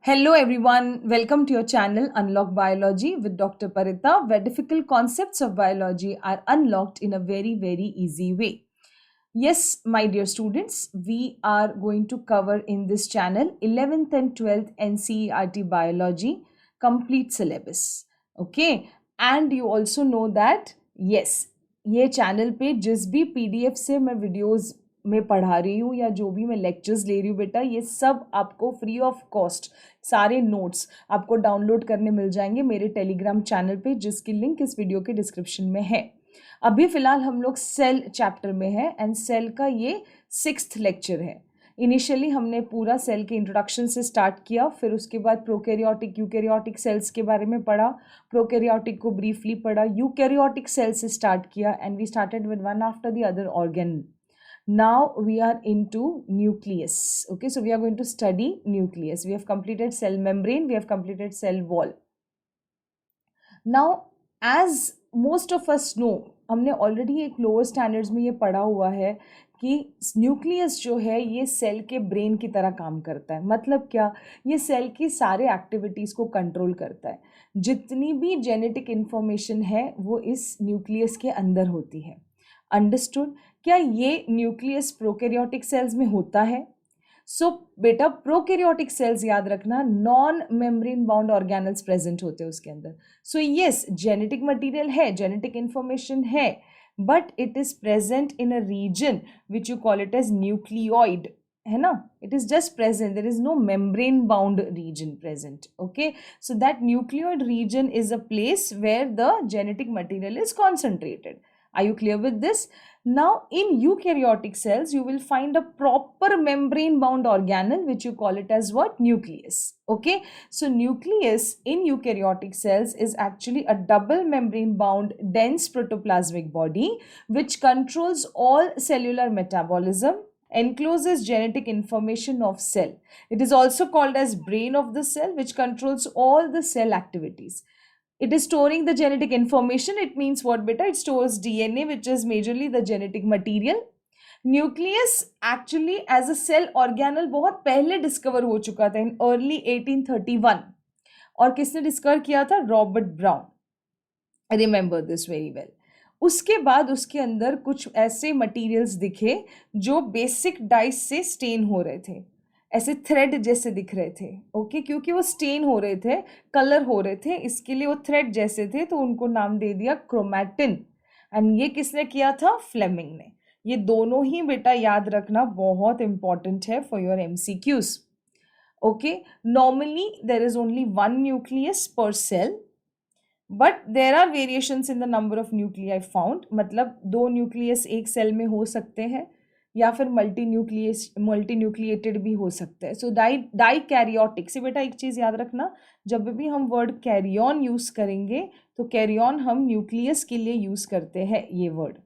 Hello everyone, welcome to your channel Unlock Biology with Dr. Parita, where difficult concepts of biology are unlocked in a very easy way. Yes, my dear students, we are going to cover in this channel 11th and 12th NCERT Biology complete syllabus. Okay, and you also know that yes, ये channel पे जिस भी PDF से मैं videos में पढ़ा रही हूँ या जो भी मैं लेक्चर्स ले रही हूँ बेटा, ये सब आपको फ्री ऑफ कॉस्ट सारे नोट्स आपको डाउनलोड करने मिल जाएंगे मेरे टेलीग्राम चैनल पे, जिसकी लिंक इस वीडियो के डिस्क्रिप्शन में है। अभी फिलहाल हम लोग सेल चैप्टर में है एंड सेल का ये 6th लेक्चर है। इनिशियली हमने पूरा सेल के इंट्रोडक्शन से स्टार्ट किया, फिर उसके बाद प्रोकैरियोटिक यूकैरियोटिक सेल्स के बारे में पढ़ा, प्रोकैरियोटिक को ब्रीफली पढ़ा, यूकैरियोटिक सेल से स्टार्ट किया and we started with one after the other organ. Now we are into nucleus. Okay, so we are going to study nucleus. We have completed cell membrane, we have completed cell wall. Now as most of us know, हमने already एक lower standards में ये पढ़ा हुआ है कि nucleus जो है ये सेल के ब्रेन की तरह काम करता है। मतलब क्या, ये सेल की सारे एक्टिविटीज़ को कंट्रोल करता है। जितनी भी जेनेटिक इन्फॉर्मेशन है वो इस न्यूक्लियस के अंदर होती है। अंडरस्टूड? क्या ये न्यूक्लियस प्रोकैरियोटिक सेल्स में होता है? सो बेटा प्रोकैरियोटिक सेल्स याद रखना, non membrane bound organelles present होते हैं उसके अंदर। सो यस, जेनेटिक मटेरियल है, जेनेटिक इंफॉर्मेशन है, but it is present in a region which you call it as nucleoid, है ना? It is just present, there is no membrane bound region present. Okay, so that nucleoid region is a place where the genetic material is concentrated. Are you clear with this? Now in eukaryotic cells you will find a proper membrane bound organelle which you call it as what? Nucleus. Okay, so nucleus in eukaryotic cells is actually a double membrane bound dense protoplasmic body which controls all cellular metabolism, encloses genetic information of cell. It is also called as brain of the cell, which controls all the cell activities. It is storing the genetic information. It means what beta? It stores DNA, which is majorly the genetic material. Nucleus actually as a cell organelle बहुत पहले discover हो चुका था, in early 1831. और किसने discover किया था? Robert brown. Remember this very well. उसके बाद उसके अंदर कुछ ऐसे मटेरियल्स दिखे जो बेसिक डाइस से स्टेन हो रहे थे, ऐसे थ्रेड जैसे दिख रहे थे. ओके, क्योंकि वो स्टेन हो रहे थे, कलर हो रहे थे, इसके लिए वो थ्रेड जैसे थे, तो उनको नाम दे दिया क्रोमैटिन. एंड ये किसने किया था? फ्लेमिंग ने. ये दोनों ही बेटा याद रखना बहुत इंपॉर्टेंट है for your MCQs. Okay, normally there is only one nucleus per cell, but there are variations in the number of nuclei found. मतलब 2 न्यूक्लियस एक सेल में हो सकते हैं या फिर मल्टी न्यूक्लिएटेड भी हो सकता है. सो डाइकैरियोटिक से बेटा एक चीज़ याद रखना, जब भी हम वर्ड कैरियन यूज़ करेंगे तो कैरियन हम न्यूक्लियस के लिए यूज़ करते हैं ये वर्ड.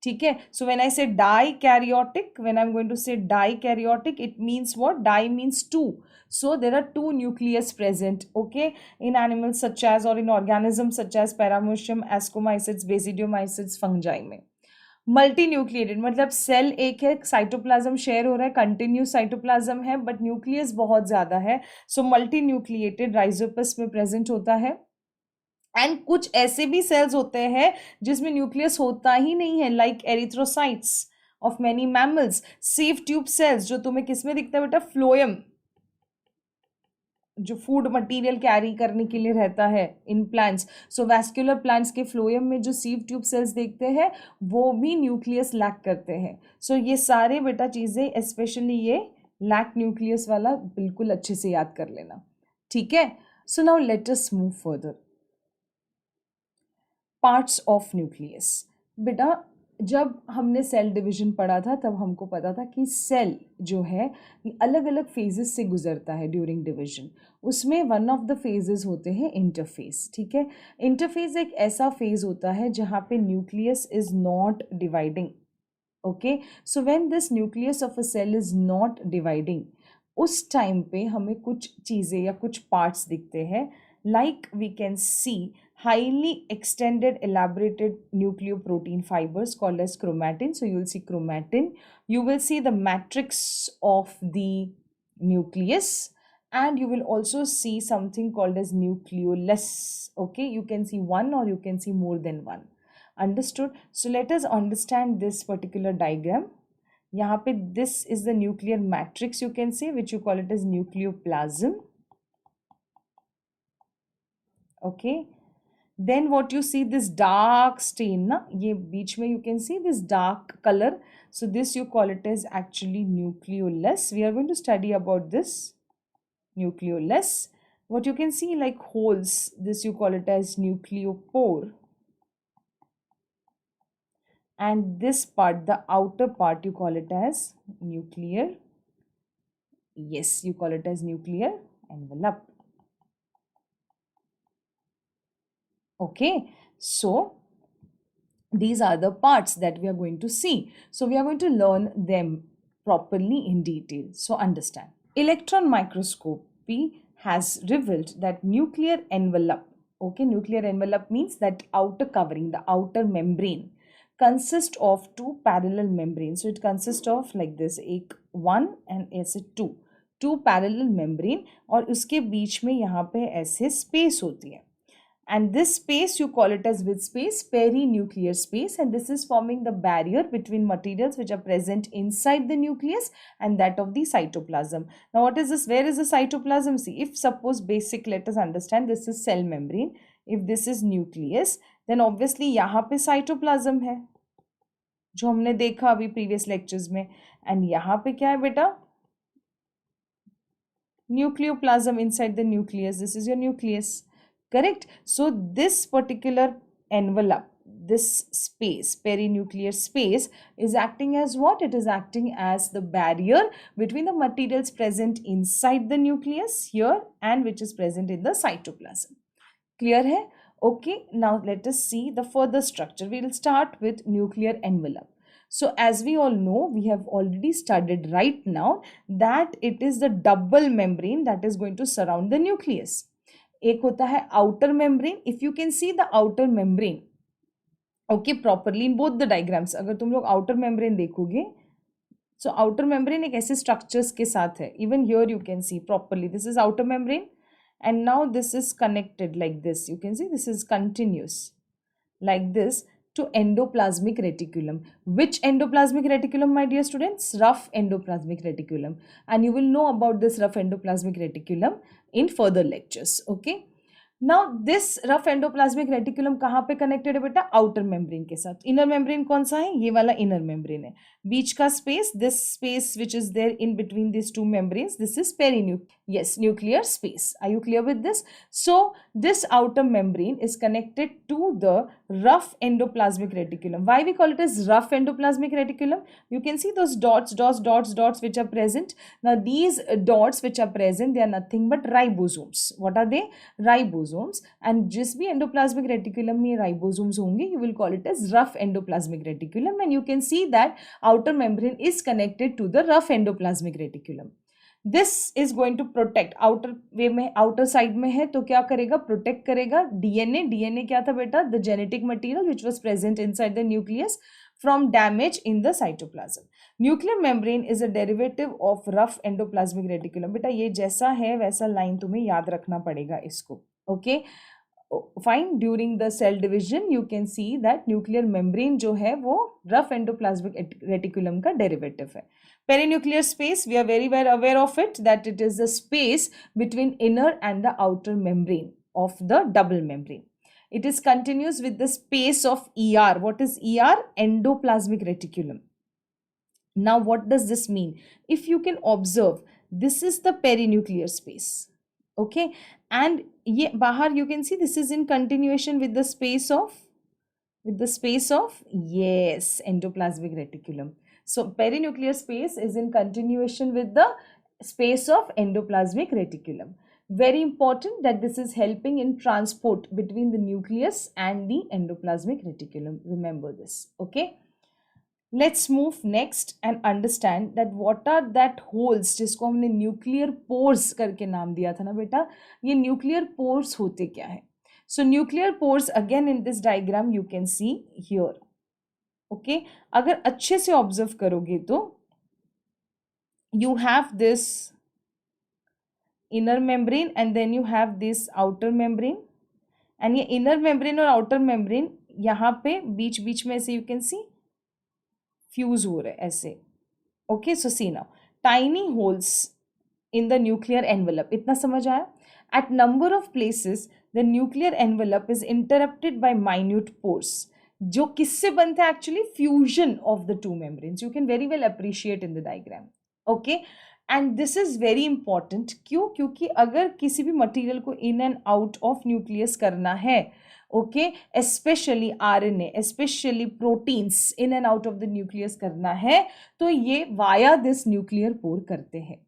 ठीक है? सो when I say dikaryotic, when I am going to say dikaryotic, it means what? Di means 2. So there are 2 nucleus present, okay, in animals such as, or in organisms such as Paramecium, Ascomycetes, Basidiomycetes, fungi में. Multi nucleated मतलब cell एक है, cytoplasm share हो रहा है, continuous cytoplasm है, but nucleus बहुत ज्यादा है. सो मल्टी न्यूक्लिएटेड राइजोपस में प्रेजेंट होता है. एंड कुछ ऐसे भी सेल्स होते हैं जिसमें न्यूक्लियस होता ही नहीं है, like erythrocytes of many mammals, safe tube cells, जो तुम्हें किसमें दिखता है बेटा? फ्लोएम, जो फूड मटेरियल कैरी करने के लिए रहता है in plants. So vascular plants के फ्लोएम में जो सीव ट्यूब सेल्स देखते हैं वो भी न्यूक्लियस लैक करते हैं. सो ये सारे बेटा चीज़ें, स्पेशली ये लैक न्यूक्लियस वाला बिल्कुल अच्छे से याद कर लेना. ठीक है? So now let us move further. Parts of nucleus. बेटा जब हमने सेल डिवीजन पढ़ा था तब हमको पता था कि सेल जो है अलग अलग फेजेस से गुजरता है ड्यूरिंग डिवीजन. उसमें वन ऑफ द फेजेस होते हैं इंटरफेस. ठीक है? इंटरफेस एक ऐसा फेज होता है जहाँ पे nucleus is not dividing. Okay, so when this nucleus of a cell is not dividing, उस टाइम पे हमें कुछ चीज़ें या कुछ पार्ट्स दिखते हैं. Like we can see highly extended elaborated nucleoprotein fibers called as chromatin. So you will see chromatin, you will see the matrix of the nucleus, and you will also see something called as nucleolus. Okay, you can see one or you can see more than one. Understood? So let us understand this particular diagram. यहाँ पे this is the nuclear matrix, you can say, which you call it as nucleoplasm. Okay, then what you see, this dark stain na, ये बीच में you can see this dark color, so this you call it as actually nucleolus. We are going to study about this nucleolus. What you can see like holes, this you call it as nucleopore, and this part, the outer part, you call it as nuclear, yes, you call it as nuclear envelope. Okay, so these are the parts that we are going to see. So we are going to learn them properly in detail. So understand. Electron microscopy has revealed that nuclear envelope, okay, nuclear envelope means that outer covering, the outer membrane, consists of two parallel membranes. So it consists of like this, एक one and ऐसे two parallel membrane, और उसके बीच में यहाँ पे ऐसे space होती है. And this space you call it as which space? Perinuclear space, and this is forming the barrier between materials which are present inside the nucleus and that of the cytoplasm. Now what is this? Where is the cytoplasm? See, if suppose basic, let us understand, this is cell membrane. If this is nucleus, then obviously यहाँ पे cytoplasm है जो हमने देखा अभी previous lectures में, and यहाँ पे क्या है बेटा? Nucleoplasm inside the nucleus. This is your nucleus. Correct? So this particular envelope, this space, perinuclear space, is acting as what? It is acting as the barrier between the materials present inside the nucleus here and which is present in the cytoplasm. Clear hai? Okay, now let us see the further structure. We will start with nuclear envelope. So as we all know, we have already studied right now that it is the double membrane that is going to surround the nucleus. एक होता है outer membrane. If you can see the outer membrane, okay, properly in both the diagrams, अगर तुम लोग outer membrane देखोगे, so outer membrane एक ऐसे structures के साथ है. Even here you can see properly. This is outer membrane, and now this is connected like this. You can see this is continuous like this to endoplasmic reticulum. Which endoplasmic reticulum, my dear students? Rough endoplasmic reticulum. And you will know about this rough endoplasmic reticulum in further lectures. Okay. Now this rough endoplasmic reticulum कहाँ पे connected है बेटा? Outer membrane के साथ. Inner membrane कौन सा है? ये वाला inner membrane है. बीच का space, this space which is there in between these two membranes, this is perinuclear. Yes, nuclear space. Are you clear with this? So this outer membrane is connected to the rough endoplasmic reticulum. Why we call it as rough endoplasmic reticulum? You can see those dots which are present. Now these dots which are present, they are nothing but ribosomes. What are they? Ribosomes. And जिस भी endoplasmic reticulum में ribosomes होंगे, you will call it as rough endoplasmic reticulum, and you can see that outer membrane is connected to the rough endoplasmic reticulum. This is going to protect. outer way में, outer side में है तो क्या करेगा? Protect करेगा DNA क्या था बेटा? The genetic material which was present inside the nucleus from damage in the cytoplasm. Nuclear membrane is a derivative of rough endoplasmic reticulum. बेटा ये जैसा है वैसा line तुम्हें याद रखना पड़ेगा इसको. Okay, fine. During the cell division you can see that nuclear membrane जो है वो rough endoplasmic reticulum का derivative है. Perinuclear space, we are very well aware of it, that it is the space between inner and the outer membrane of the double membrane. It is continuous with the space of ER. What is ER? Endoplasmic reticulum. Now what does this mean? If you can observe, this is the perinuclear space. Okay, and ye bahar you can see this is in continuation with the space of yes, endoplasmic reticulum. So perinuclear space is in continuation with the space of endoplasmic reticulum. Very important that this is helping in transport between the nucleus and the endoplasmic reticulum. Remember this. Okay. Let's move next and understand that what are that holes जिसको हमने nuclear pores करके नाम दिया था ना बेटा, ये nuclear pores होते क्या है? So nuclear pores again in this diagram you can see here. Okay, अगर अच्छे से observe करोगे तो you have this inner membrane, and then you have this outer membrane. And ये inner membrane और outer membrane यहाँ पे बीच बीच में ऐसे you can see fuse हो रहे ऐसे. Okay, so see now, tiny holes in the nuclear envelope. इतना समझ आया? At number of places, the nuclear envelope is interrupted by minute pores. जो किससे बनता है actually? Fusion of the two membranes. You can very well appreciate in the diagram. Okay, and this is very important. क्यों? क्योंकि अगर किसी भी material को in and out of nucleus करना है, okay, especially RNA, especially proteins in and out of the nucleus करना है, तो ये via this nuclear pore करते हैं.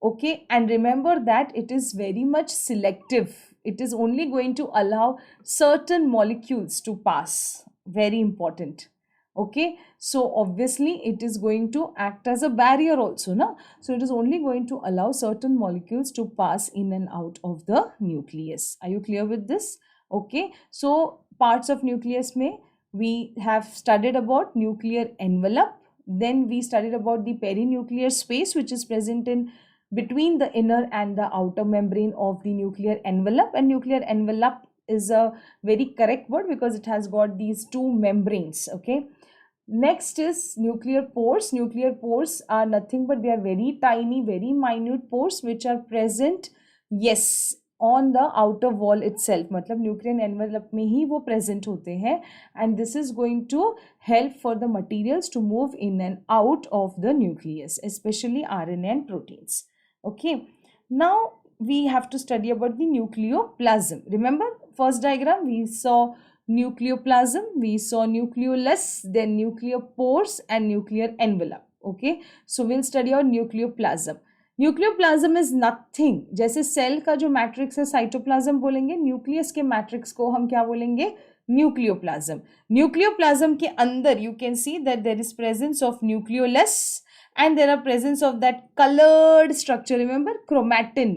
Okay, and remember that it is very much selective. It is only going to allow certain molecules to pass. Very important. Okay, so obviously it is going to act as a barrier also, na? So it is only going to allow certain molecules to pass in and out of the nucleus. Are you clear with this? Okay, so parts of nucleus mein we have studied about nuclear envelope, then we studied about the perinuclear space which is present in between the inner and the outer membrane of the nuclear envelope. And nuclear envelope is a very correct word because it has got these two membranes. Okay, next is nuclear pores. Nuclear pores are nothing but they are very tiny, very minute pores which are present, yes, on the outer wall itself. मतलब nuclear envelope में ही वो present होते हैं, and this is going to help for the materials to move in and out of the nucleus, especially RNA and proteins. Okay, now we have to study about the nucleoplasm. Remember, first diagram we saw nucleoplasm, we saw nucleolus, then nucleopores and nuclear envelope. Okay, so we'll study our nucleoplasm. Nucleoplasm is nothing. जैसे cell का जो matrix है cytoplasm बोलेंगे, nucleus के matrix को हम क्या बोलेंगे? न्यूक्लियोप्लाज्म. न्यूक्लियोप्लाज्म के अंदर you can see that there is presence of nucleolus and there are presence of that colored structure. Remember, chromatin.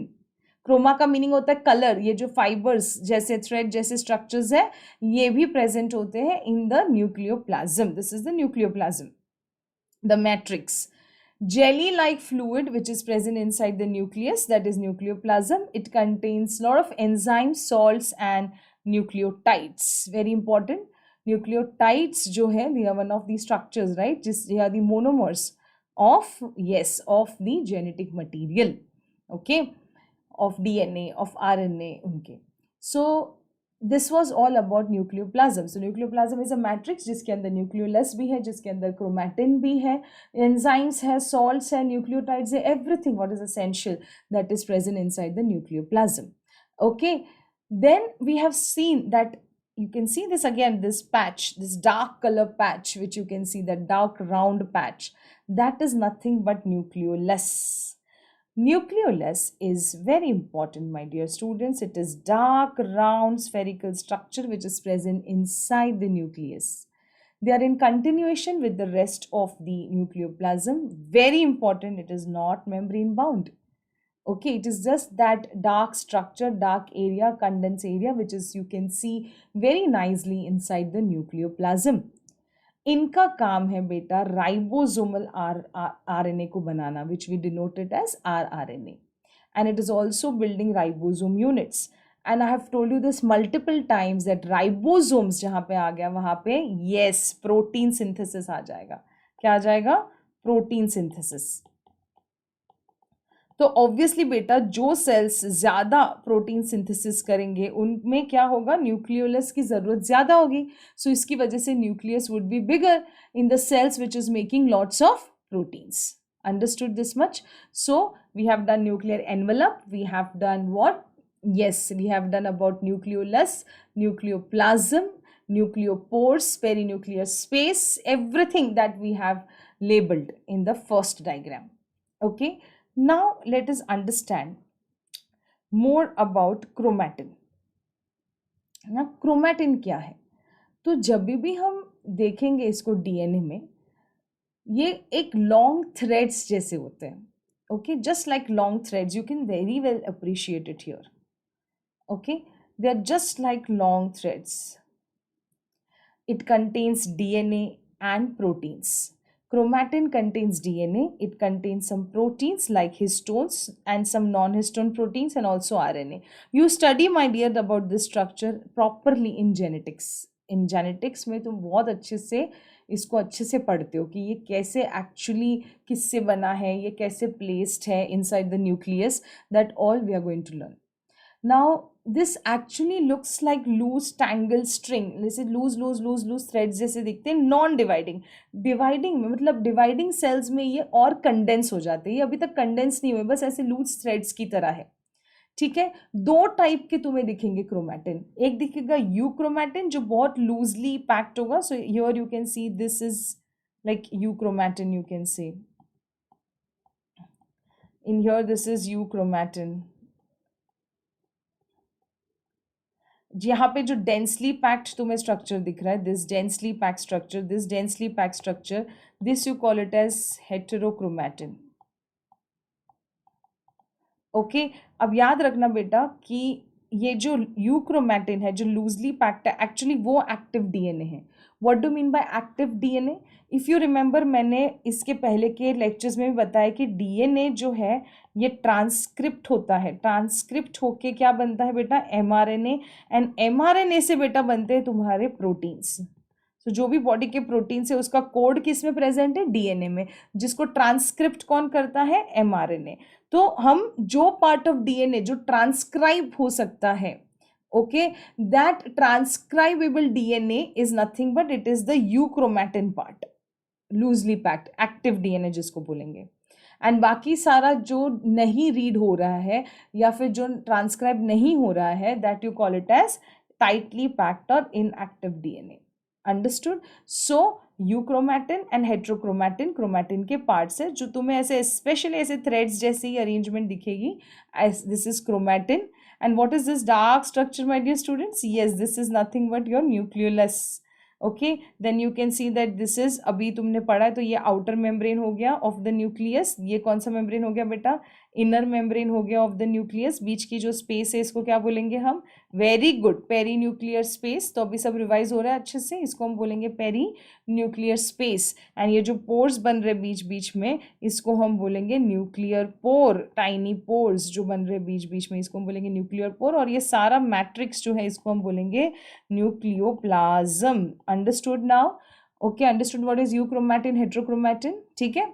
Chroma का मीनिंग होता है कलर. ये जो फाइबर्स जैसे थ्रेड जैसे स्ट्रक्चर्स है ये भी प्रेजेंट होते हैं in the nucleoplasm. This is the nucleoplasm. The matrix, jelly like fluid which is present inside the nucleus, that is nucleoplasm. It contains lot of enzymes, salts and nucleotides. Very important. Nucleotides जो है they are one of the structures, right? Just they are the monomers of, yes, of the genetic material. Okay, of DNA, of RNA. Okay, so this was all about nucleoplasm. So nucleoplasm is a matrix जिसके अंदर nucleolus भी है, जिसके अंदर chromatin भी है, enzymes है, salts है, nucleotides है, everything what is essential that is present inside the nucleoplasm. Okay, then we have seen that you can see this again, this patch, this dark color patch which you can see, that dark round patch, that is nothing but nucleolus. Nucleolus is very important, my dear students. It is dark round spherical structure which is present inside the nucleus. They are in continuation with the rest of the nucleoplasm. Very important, it is not membrane bound. Okay, it is just that dark structure, dark area, condense area which is you can see very nicely inside the nucleoplasm. इनका काम है बेटा ribosomal RNA को बनाना, which we denoted as rRNA, and it is also building ribosome units. And I have told you this multiple times that ribosomes जहाँ पे आ गया वहाँ पे yes protein synthesis आ जाएगा. क्या आ जाएगा? Protein synthesis. तो ऑब्वियसली बेटा जो सेल्स ज्यादा प्रोटीन सिंथेसिस करेंगे उनमें क्या होगा? न्यूक्लियोलस की जरूरत ज्यादा होगी. सो इसकी वजह से nucleus would be bigger in the cells which is making lots of proteins. Understood this much? So we have done nuclear envelope, we have done what? Yes, we have done about nucleolus, nucleoplasm, nucleopores, perinuclear space, everything that we have labeled in the first diagram. Okay, now let us understand more about chromatin. ना chromatin क्या है? तो जब भी हम देखेंगे इसको DNA में, ये एक लॉन्ग थ्रेड्स जैसे होते हैं. Okay, just like long threads, you can very well appreciate it here. Okay, they are just like long threads. It contains DNA and proteins. Chromatin contains DNA. It contains some proteins like histones and some non-histone proteins and also RNA. You study, my dear, about this structure properly in genetics. In genetics में तुम बहुत अच्छे से इसको अच्छे से पढ़ते हो कि ये कैसे एक्चुअली किससे बना है, ये कैसे प्लेस्ड है inside the nucleus. That all we are going to learn. Now, this actually looks like loose tangled string. जैसे लूज थ्रेड्स जैसे दिखते हैं. नॉन डिवाइडिंग, डिवाइडिंग में मतलब डिवाइडिंग सेल्स में ये और कंडेंस हो जाते हैं. ये अभी तक कंडेंस नहीं हुए, बस ऐसे लूज थ्रेड्स की तरह है. ठीक है. दो टाइप के तुम्हें दिखेंगे क्रोमैटिन. एक दिखेगा यू क्रोमैटिन जो बहुत लूजली पैक्ड होगा. So here you can see this is like you chromatin. You can C in here this is you chromatin. यहाँ पे जो डेंसली पैक्ड तुम्हें स्ट्रक्चर दिख रहा है, this densely packed structure, this densely packed structure, this you call it as heterochromatin. Okay. अब याद रखना बेटा कि ये जो यूक्रोमैटिन है जो लूजली पैक्ड है, एक्चुअली वो एक्टिव डीएनए है. What do mean by active DNA? If you remember, मैंने इसके पहले के लेक्चर्स में भी बताया कि डीएनए जो है ये ट्रांसक्रिप्ट होता है. ट्रांसक्रिप्ट होके क्या बनता है बेटा? एमआरएनए. एंड एमआरएनए से बेटा बनते हैं तुम्हारे प्रोटीन्स. तो जो भी बॉडी के प्रोटीन्स है उसका कोड किस में प्रेजेंट है? डीएनए में. जिसको ट्रांसक्रिप्ट कौन करता है? एमआरएनए. तो हम जो पार्ट ऑफ डीएनए जो ट्रांसक्राइब हो सकता है, okay, that transcribable DNA is nothing but it is the euchromatin part, loosely packed active DNA जिसको बोलेंगे. एंड बाकी सारा जो नहीं रीड हो रहा है या फिर जो ट्रांसक्राइब नहीं हो रहा है, that you call it as tightly packed और inactive DNA. Understood? So euchromatin and heterochromatin chromatin के पार्ट्स है जो तुम्हें ऐसे स्पेशली ऐसे थ्रेड्स जैसी अरेंजमेंट दिखेगी. This is chromatin. And what is this dark structure my dear students? Yes, this is nothing but your nucleolus. Okay. Then you can see that this is, अभी तुमने पढ़ा है तो ये आउटर मेम्ब्रेन हो गया ऑफ द न्यूक्लियस. ये कौन सा मेम्ब्रेन हो गया बेटा? इनर मेम्ब्रेन हो गया ऑफ द न्यूक्लियस. बीच की जो स्पेस है इसको क्या बोलेंगे हम? Very good, perinuclear space. तो अभी सब रिवाइज हो रहा है अच्छे से. इसको हम बोलेंगे पेरी न्यूक्लियर स्पेस. एंड ये जो पोर्स बन रहे बीच बीच में इसको हम बोलेंगे न्यूक्लियर पोर. टाइनी पोर्स जो बन रहे बीच बीच में इसको हम बोलेंगे न्यूक्लियर पोर. और ये सारा मैट्रिक्स जो है इसको हम बोलेंगे nucleoplasm. Understood now? Okay, understood what is euchromatin, heterochromatin? ठीक है.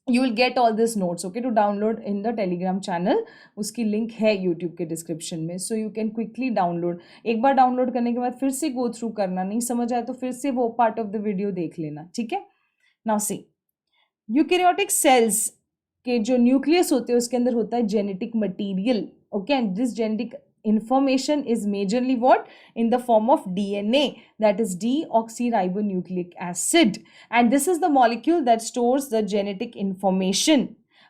You will get all these notes, okay, to download in the Telegram channel. उसकी लिंक है YouTube के डिस्क्रिप्शन में. So you can quickly download. एक बार डाउनलोड करने के बाद फिर से गो थ्रू करना. नहीं समझ आए तो फिर से वो पार्ट ऑफ द वीडियो देख लेना. ठीक है. नाउ सी, यूकैरियोटिक सेल्स के जो न्यूक्लियस होते हैं उसके अंदर होता है genetic material. Okay. And this genetic information is majorly what? In the form of DNA, that is deoxyribonucleic acid, and this is the molecule that stores the genetic information.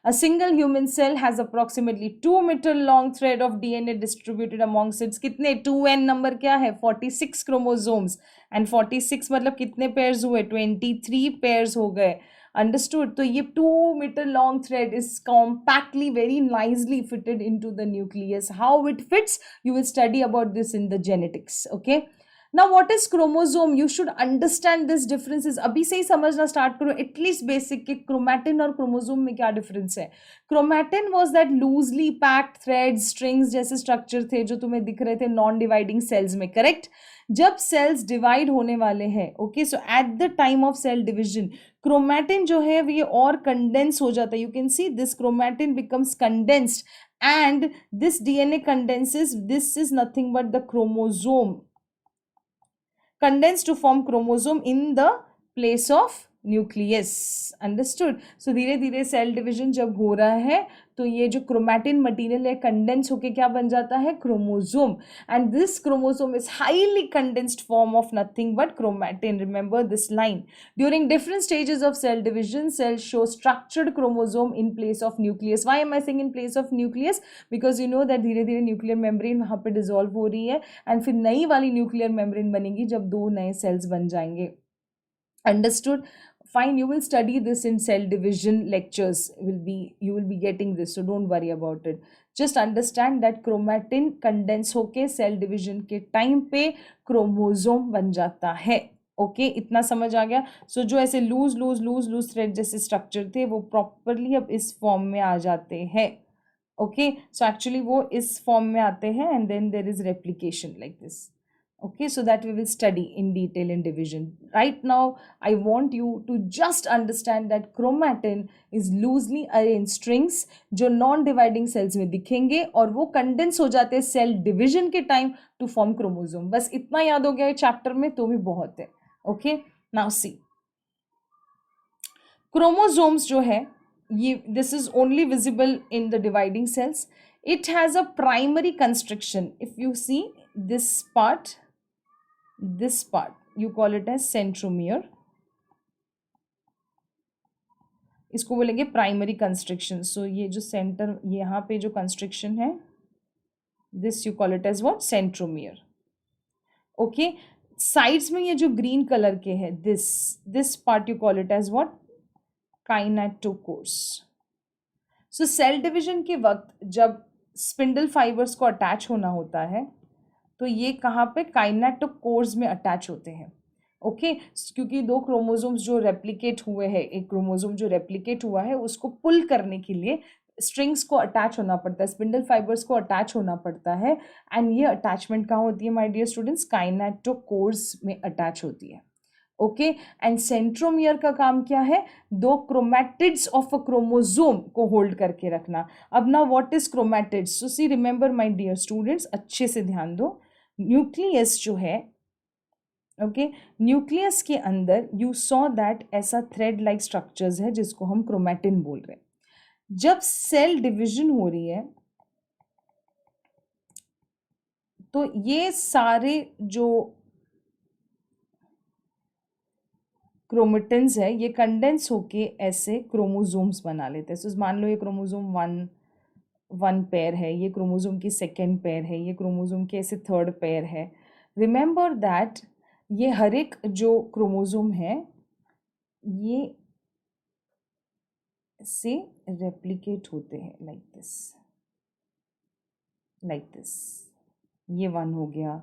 A single human cell has approximately 2 meter long thread of DNA distributed amongst its कितने 2n number क्या है? 46 chromosomes. and 46 मतलब कितने pairs हुए? 23 pairs हो गए. Understood? तो ये 2 meter long thread is compactly, very nicely fitted into the nucleus. How it fits, you will study about this in the genetics. Okay. Now, what is chromosome? You should understand this differences. अभी से ही समझना start करो. At least basic के chromatin और chromosome में क्या difference है? Chromatin was that loosely packed threads, strings जैसे structure थे जो तुम्हें दिख रहे थे non-dividing cells में. Correct? जब cells divide होने वाले हैं, okay, so at the time of cell division, chromatin जो है ये और कंडेंस हो जाता है. You can see this chromatin becomes condensed and this DNA condenses. This is nothing but the chromosome condense to form chromosome in the place of nucleus. Understood? So धीरे धीरे cell division जब हो रहा है तो ये जो क्रोमैटिन मटेरियल है कंडेंस होके क्या बन जाता है? Chromosome. And this chromosome is highly condensed form of nothing but chromatin. Remember this line. During different stages of cell division, cell show structured chromosome in place of nucleus. Why am I saying in place of nucleus? Because you know that धीरे धीरे nuclear membrane वहां पे dissolve हो रही है and फिर नई वाली न्यूक्लियर मेम्ब्रेन बनेगी जब दो नए सेल्स बन जाएंगे. Understood? Fine, you will study this in cell division lectures. You will be getting this, so don't worry about it. Just understand that chromatin condense होके cell division के time पे chromosome बन जाता है. ओके इतना समझ आ गया. सो जो ऐसे loose loose loose loose thread जैसे स्ट्रक्चर थे वो प्रॉपरली अब इस फॉर्म में आ जाते हैं. ओके सो एक्चुअली वो इस फॉर्म में आते हैं and then there is replication like this. Okay, so that we will study in detail in division. Right now I want you to just understand that chromatin is loosely arranged strings जो non dividing cells में दिखेंगे और वो condense हो जाते हैं cell division के time to form chromosome. बस इतना याद हो गया है chapter में तो भी बहुत है. Okay, now see chromosomes जो है ये this is only visible in the dividing cells. It has a primary constriction. If you see this part you call it as centromere. इसको बोलेंगे प्राइमरी कंस्ट्रिक्शन. सो ये जो सेंटर यहाँ पे जो कंस्ट्रिक्शन है this you call it as what centromere. Okay sides में ये जो ग्रीन कलर के है this part you call it as what kinetochores. So cell division के वक्त जब स्पिंडल फाइबर्स को अटैच होना होता है तो ये कहाँ पे काइनेटोकोर्स में अटैच होते हैं. ओके क्योंकि दो क्रोमोसोम्स जो रेप्लिकेट हुए हैं एक क्रोमोसोम जो रेप्लिकेट हुआ है उसको पुल करने के लिए स्ट्रिंग्स को अटैच होना पड़ता है स्पिंडल फाइबर्स को अटैच होना पड़ता है एंड ये अटैचमेंट कहाँ होती है माय डियर स्टूडेंट्स काइनेटोकोर्स में अटैच होती है. ओके एंड सेंट्रोमियर का काम क्या है दो क्रोमैटिड्स ऑफ अ क्रोमोसोम को होल्ड करके रखना. अब ना what is chromatids. So see remember my dear students अच्छे से ध्यान दो. न्यूक्लियस जो है ओके न्यूक्लियस के अंदर यू सॉ दैट ऐसा थ्रेड लाइक स्ट्रक्चर्स है जिसको हम क्रोमैटिन बोल रहे हैं. जब सेल डिवीजन हो रही है तो ये सारे जो क्रोमेटिन्स है ये कंडेंस होके ऐसे क्रोमोसोम्स बना लेते हैं. सो मान लो ये क्रोमोसोम वन पेयर है ये क्रोमोसोम की सेकेंड पेयर है ये क्रोमोसोम की ऐसे थर्ड पेयर है. रिमेंबर दैट ये हर एक जो क्रोमोसोम है ये से रेप्लिकेट होते हैं लाइक दिस. ये वन हो गया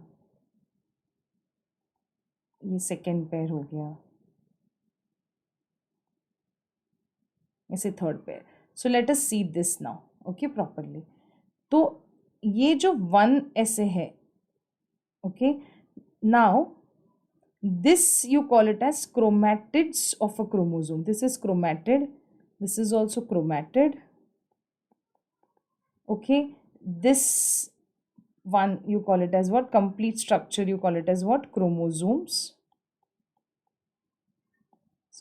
ये सेकेंड पेयर हो गया ऐसे third pair. So let us see this now okay properly. तो ये जो वन ऐसे है okay now this you call it as chromatids of a chromosome. This is chromatid, this is also chromatid. Okay this one you call it as what complete structure you call it as what chromosomes.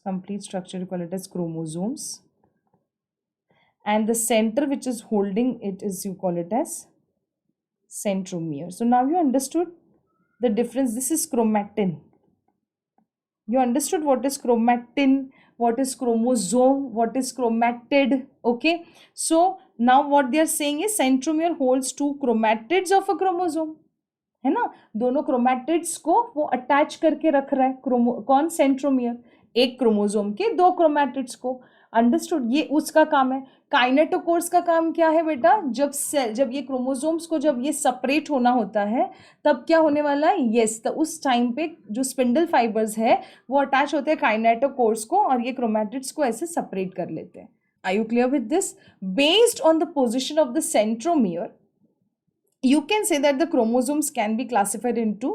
Complete structure you call it as chromosomes and the center which is holding it is you call it as centromere. So now you understood the difference. This is chromatin. You understood what is chromatin, what is chromosome, what is chromatid. Okay so now what they are saying is centromere holds two chromatids of a chromosome है ना. दोनों chromatids को वो attach करके रख रहा है कौन सेंट्रोमियर एक क्रोमोसोम के दो क्रोमैटिड्स को. अंडरस्टूड ये उसका काम है. काइनेटोकोर्स का काम क्या है बेटा जब ये क्रोमोसोम्स को जब ये सेपरेट होना होता है तब क्या होने वाला है यस तो उस टाइम पे जो स्पिंडल फाइबर्स है वो अटैच होते हैं काइनेटोकोर्स को और ये क्रोमैटिड्स को ऐसे सेपरेट कर लेते हैं. Are you clear with this. Based on the position of the centromere you can say that the chromosomes can be classified into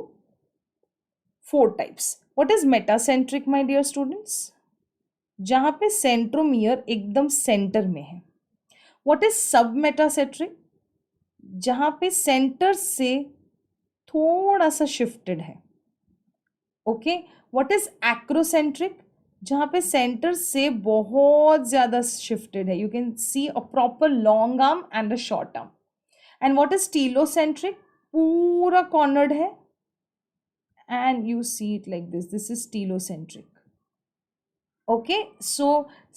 4 types. What is metacentric my dear students? जहाँ पे centromere एकदम centre में है. What is submetacentric? जहाँ पे centre से थोड़ा सा शिफ्टेड है. Okay What is acrocentric? जहाँ पे सेंटर से बहुत ज्यादा शिफ्टेड है. You can see a proper long arm and a short arm. And what is telocentric? पूरा cornered है and you see it like this. This is telocentric. Okay, so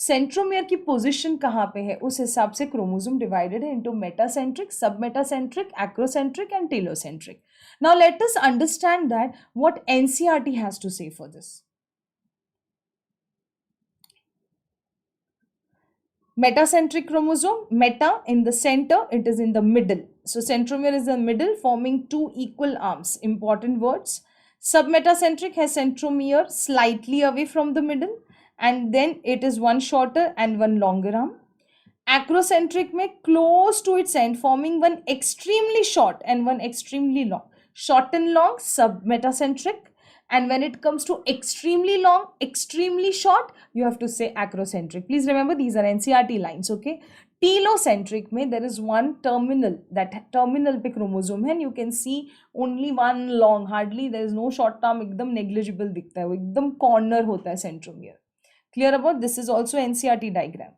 centromere की position कहाँ पे है उस हिसाब से chromosome divided है into metacentric, submetacentric, acrocentric and telocentric. Now let us understand that what NCERT has to say for this. Metacentric chromosome, meta in the center, it is in the middle. So centromere is the middle forming two equal arms. Important words. Submetacentric has centromere slightly away from the middle, and then it is one shorter and one longer arm. Acrocentric में close to its end, forming one extremely short and one extremely long. Short and long, submetacentric. And when it comes to extremely long, extremely short, you have to say acrocentric. Please remember, these are NCERT lines, okay? Telocentric में there is one terminal, that terminal पे chromosome है, and you can see only one long, hardly there is no short term, एकदम negligible दिखता है, वो एकदम corner होता है centromere. Clear about this? Is also NCERT diagram.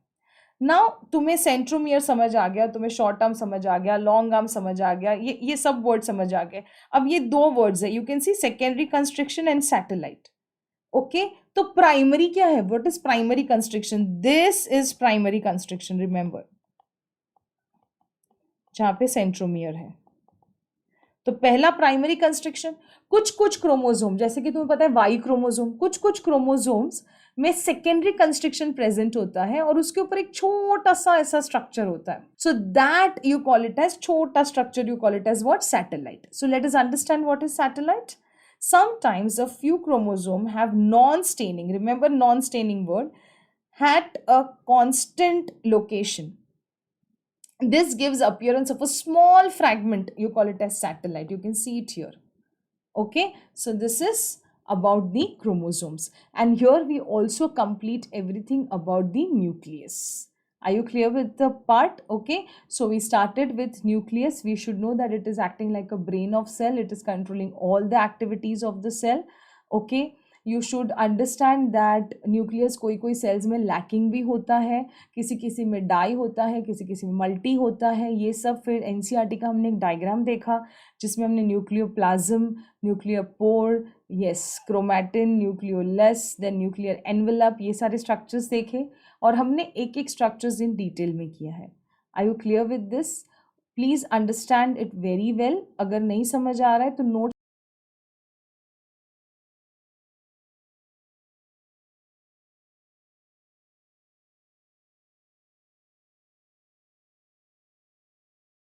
Now तुम्हें सेंट्रोमियर समझ आ गया, तुम्हें शॉर्ट आर्म समझ आ गया, लॉन्ग आर्म समझ आ गया, ये सब वर्ड समझ आ गए. अब ये दो वर्ड्स है, you can C secondary constriction and satellite. Okay, तो प्राइमरी क्या है? What is primary constriction? This is primary constriction, remember, जहां पे सेंट्रोमियर है. तो पहला प्राइमरी कंस्ट्रिक्शन, कुछ क्रोमोसोम, जैसे कि तुम्हें पता है वाई क्रोमोसोम, कुछ क्रोमोसोम्स में सेकेंडरी कंस्ट्रिक्शन प्रेजेंट होता है और उसके ऊपर एक छोटा सा ऐसा स्ट्रक्चर होता है. So that you call it as, छोटा structure you call it as what? Satellite. So let us understand what is satellite. Sometimes a few chromosomes have non-staining, remember non-staining word, at a constant location. This gives appearance of a small fragment, you call it as satellite. You can see it here. Okay, so this is about the chromosomes, and here we also complete everything about the nucleus. Are you clear with the part? Okay, so we started with nucleus. We should know that it is acting like a brain of cell. It is controlling all the activities of the cell. Okay, you should understand that nucleus कोई cells में lacking भी होता है, किसी में die होता है, किसी में multi होता है. ये सब फिर NCERT का हमने एक diagram देखा जिसमें हमने nucleoplasm, nuclear pore, yes, chromatin, nucleolus, then nuclear envelope, ये सारे structures देखे और हमने एक structures in detail में किया है. Are you clear with this? Please understand it very well. अगर नहीं समझ आ रहा है तो note